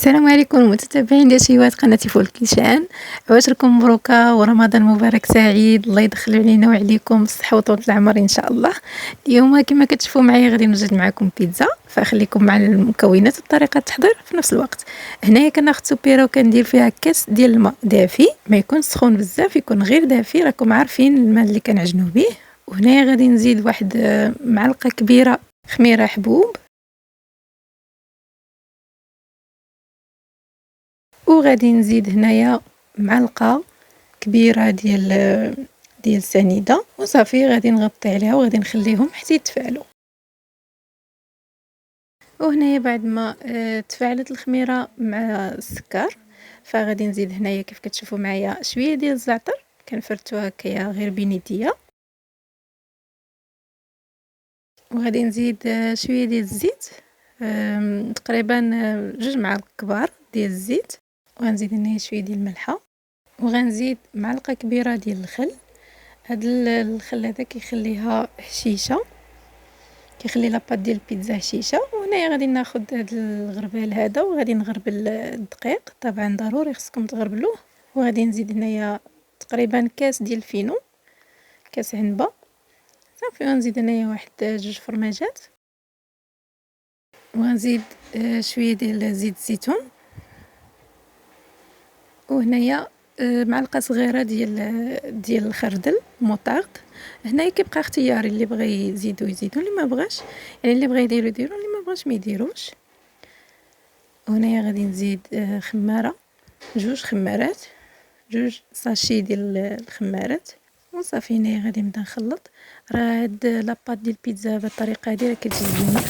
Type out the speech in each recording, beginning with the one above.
السلام عليكم متتبعين ديال شهيوات قناة فول كيشان. عواشركم مبروكة ورمضان مبارك سعيد، الله يدخل علينا وعليكم الصحة وطول العمر ان شاء الله. اليوم كما كتشوفوا معايا غادي نوجد معكم بيتزا، فخليكم مع المكونات وطريقة التحضير في نفس الوقت. هنايا كناخذ سوبيره وكندير فيها كاس ديال الماء دافي، ما يكون سخون بزاف، يكون غير دافي، راكم عارفين الماء اللي كنعجنوا به. وهنايا غادي نزيد واحد معلقة كبيرة خميرة حبوب، وغادي نزيد هنايا معلقه كبيره ديال سنيده، وصافي غادي نغطي عليها وغادي نخليهم حتى يتفاعلوا. وهنايا بعد ما تفاعلت الخميره مع السكر، فغادي نزيد هنايا كيف كتشوفوا معايا شويه ديال الزعتر، كنفرتو هكايا غير بنيتيه، وغادي نزيد شويه ديال الزيت، تقريبا 2 معالق كبار ديال الزيت، وغنزيد هنايا شويه ديال الملحه، وغنزيد معلقه كبيره ديال الخل. هاد الخل هذا كيخليها هشيشه، كيخلي لاباط ديال البيتزا هشيشه. وهنايا غادي ناخذ هاد الغربال هذا وغادي نغربل الدقيق، طبعا ضروري خصكم تغربلوه. وغادي نزيد هنايا تقريبا كاس ديال الفينو، كاس عنبه صافي. ونزيد هنايا واحد 2 فرماجات، وغنزيد شويه ديال زيت الزيتون، وهنايا معلقه صغيره ديال الخردل موطارد. هنايا كيبقى اختياري، اللي بغى يزيدو اللي ما بغاش، يعني اللي بغى يديرو اللي ما بغاش ما يديروش. وهنايا غادي نزيد خماره، 2 خمارات، 2 ساشي ديال الخمارات، وصافي. هنايا غادي نبدا نخلط. راه هاد لاباط ديال البيتزا بالطريقه هادي راه كتجي زوينه،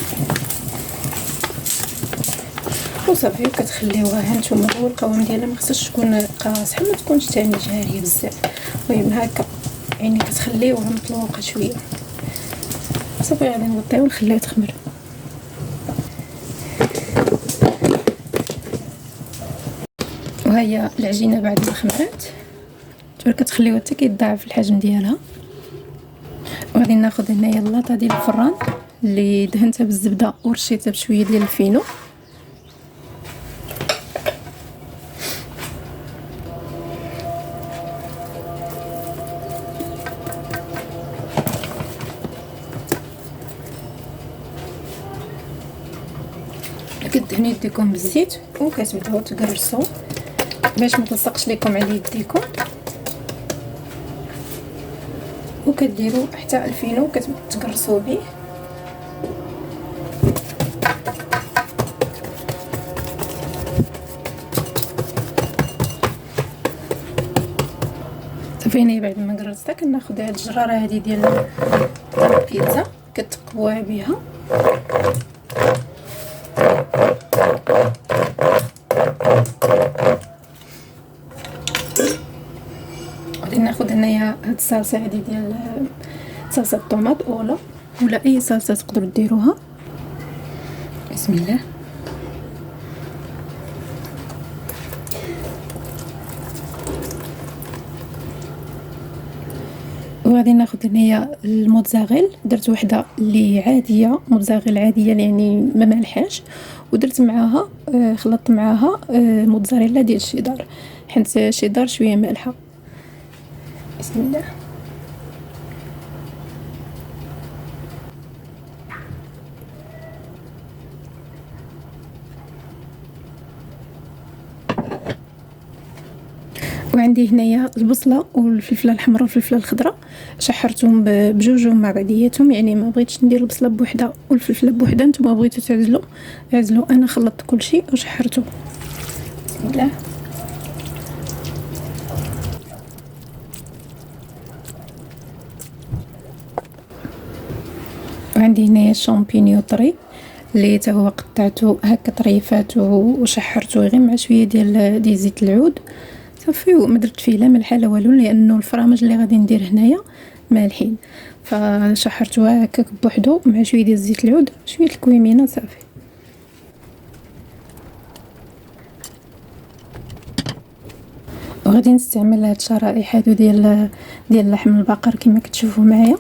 وصافي. وكتخليوها ها نتوما. هو القوام ديالها ما خصهاش تكون قاصحه، ما تكونش ثاني جاريه بزاف، المهم هكا يعني كتخليوها مطلوقه شويه صافي. غادي نغطيها ونخليها تخمر. وهي العجينه بعد ما خمرات كتخليوها حتى كيتضاعف الحجم ديالها. وغادي ناخذ هنايا اللاطه ديال الفران اللي دهنتها بالزبده ورشيتها بشويه ديال الفينو، كدهنوا يديكم بالزيت وكتبداو تقرصوا باش ما تلصقش لكم على يديكم، وكديروا حتى الفينو كتقرصوا به. صافي. هنا بعد ما قرصتها كناخذ هاد الجراره هذه ديال البيتزا كتقبوها بها، غادي ناخذ هنايا هاد الصلصه هذه ديال صلصه الطوماط ولا اي صلصه تقدروا ديروها. بسم الله. وغادي ناخذ هنايا الموتزاريل، درت وحده اللي عاديه موتزاريل عاديه يعني ما مالحاش، ودرت معاها خلطت معاها موتزاريلا ديال الشيدار، حيت الشيدار شويه مالحه. بسم الله. وعندي هنايا البصله والفلفله الحمراء والفلفله الخضراء، شحرتهم بجوجهم مع بعضياتهم، يعني ما بغيتش ندير البصله بوحده والفلفله بوحده. نتوما بغيتو تعزلوا، انا خلطت كل شيء وشحرته. بسم الله. وعندي هنايا الشامبينيو طري اللي حتى هو قطعته هكا طريفات وشحرته غير مع شويه ديال زيت العود صافي. وما درت فيه لا ملح لا والو، لانه الفرامج اللي غادي ندير هنايا مالحين، فشحرته هكاك بوحدو مع شويه ديال زيت العود شويه الكويمينه صافي. وغادي نستعمل هاد الشرائح هادو ديال لحم البقر كما كتشوفوا معايا.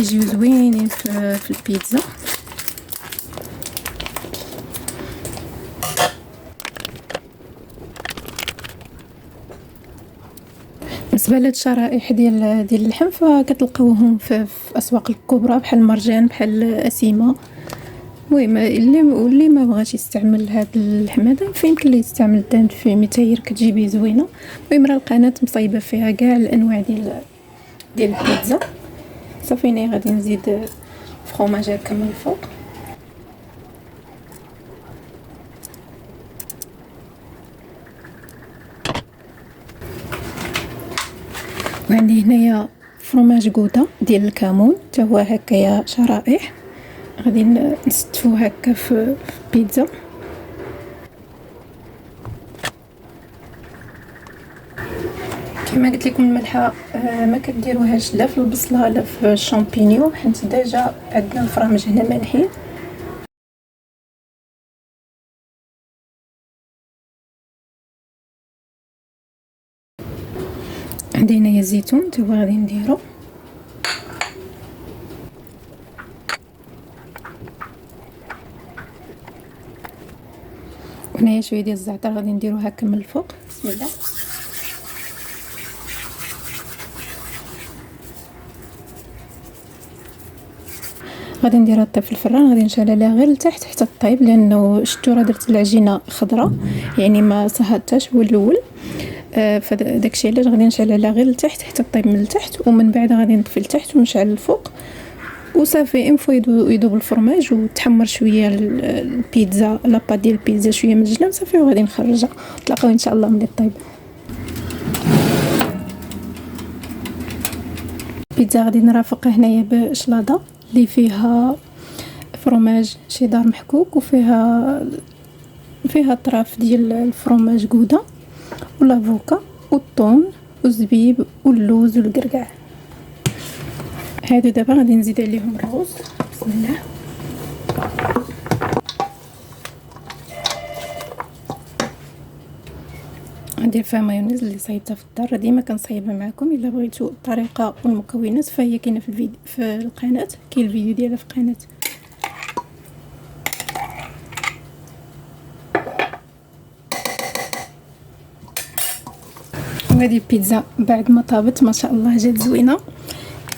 كيجيو زوينين في البيتزا. بالنسبه لهاد الشرائح ديال اللحم فكتلقاوهم في الاسواق الكبرى بحال مرجان بحال اسيمه. المهم اللي ما بغاش يستعمل هاد اللحم هذا فيمكن ليه يستعمل الدانت في متاير كتجيبيه زوينه. المهم راه القناه مصايبه فيها كاع الانواع ديال البيتزا. صافي انا غادي نزيد فرomاج هكا من الفوق. وعندي هنايا فرomاج غودا ديال الكمون حتى هو هكايا شرائح، غادي نستفوه هكا في البيتزا. كما قلت لكم الملحه ما كديروهاش لا في البصله لا في الشامبينيون، حيت ديجا عندنا الفرامج هنا مالحين. عندي هنايا الزيتون حتى هو غادي نديرو. وهنايا شويه ديال الزعتر غادي نديرو هكا من الفوق. بسم الله. غادي نديرها طيب في الفران، غادي نشعلها لها غير لتحت حتى طيب، لانه شفتوا راه درت العجينه خضراء يعني ما صهدتهاش هو الاول. فداكشي علاش غادي نشعلها لها غير لتحت حتى طيب من التحت، ومن بعد غادي نطفي لتحت ونشعل الفوق وصافي. انفو يذوب الفرماج وتحمر شويه البيتزا لاباط ديال البيتزا شويه من الجناب صافي، وغادي نخرجها. تلاقاو ان شاء الله ملي طيب. البيتزا غادي نرافقها هنايا بشلاضه اللي فيها فرماج شيدار محكوك، وفيها طراف ديال الفرماج غودا والافوكا والثوم والزبيب واللوز والقرقاع. هادو دابا غادي نزيد عليهم الرز. بسم الله. ندير فيها مايونيز اللي صايبتها في الدار، ديما كنصايبها معكم. الا بغيتو الطريقه والمكونات فهي كاينه في الفيديو في القناه، كاين الفيديو ديالها في القناه. وهذه البيتزا بعد ما طابت ما شاء الله جات زوينه،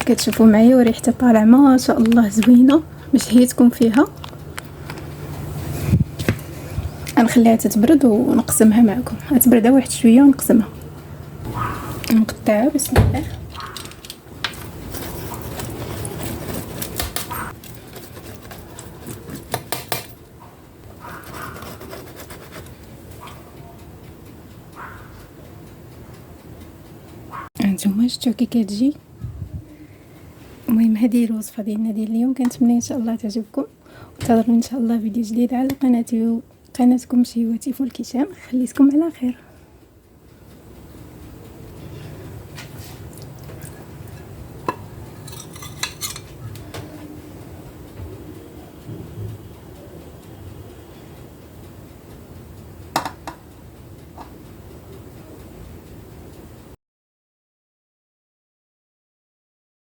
كتشوفوا معايا وريحتها طالعه ما شاء الله زوينه. مشهيتكم فيها. غنخليها تتبرد ونقسمها معكم. غتبرد واحد شويه ونقسمها. نقطعها بسم الله. هانتوما شفتوا كي كتجي. المهم هذه الوصفه ديالنا ديال اليوم، كنتمنى ان شاء الله تعجبكم، وتنتظروا ان شاء الله فيديو جديد على قناتي وقناتكم شهوتي فول كيشام. خليتكم على خير.